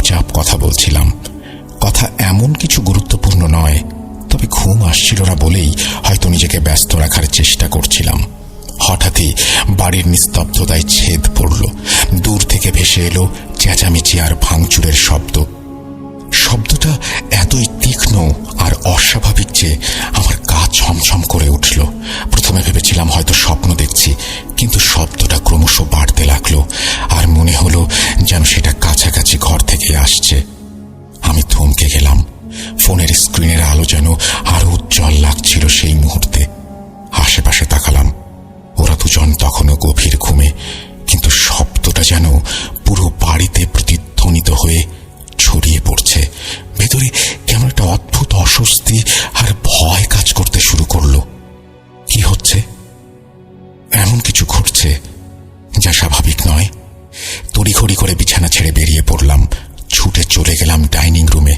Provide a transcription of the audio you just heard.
চুপচাপ কথা বলছিলাম। কথা এমন কিছু গুরুত্বপূর্ণ নয়, তবে ঘুম আসছিল না বলেই হয়তো নিজেকে ব্যস্ত রাখার চেষ্টা করছিলাম। হঠাৎই বাড়ির নিস্তব্ধতায় ছেদ পড়ল। দূর থেকে ভেসে এলো চেঁচামেচি আর ভাঙচুরের শব্দ। শব্দটা এতই তীক্ষ্ণ আর অস্বাভাবিক যে আমার গা ছমছম করে উঠল। প্রথমে ভেবেছিলাম হয়তো স্বপ্ন দেখছি, কিন্তু শব্দটা ক্রমশ বাড়তে লাগলো আর মনে হলো যেন সেটা কাছাকাছি ঘর থেকে আসছে। আমি থমকে গেলাম। ফোনের স্ক্রিনের আলো যেন আরো উজ্জ্বল লাগছিল সেই মুহূর্তে। আশেপাশে তাকালাম, ওরা দুজন তখনও গভীর ঘুমে, কিন্তু শব্দটা যেন পুরো বাড়িতে প্রতিধ্বনিত হয়ে ছড়িয়ে পড়ছে। ভেতরে কেমন একটা অদ্ভুত অস্বস্তি আর ভয় কাজ করতে শুরু করলো। কি হচ্ছে? এমন কিছু ঘটছে যা স্বাভাবিক নয়। তড়িঘড়ি করে বিছানা ছেড়ে বেরিয়ে পড়লাম। ছুটে চলে গেলাম ডাইনিং রুমে।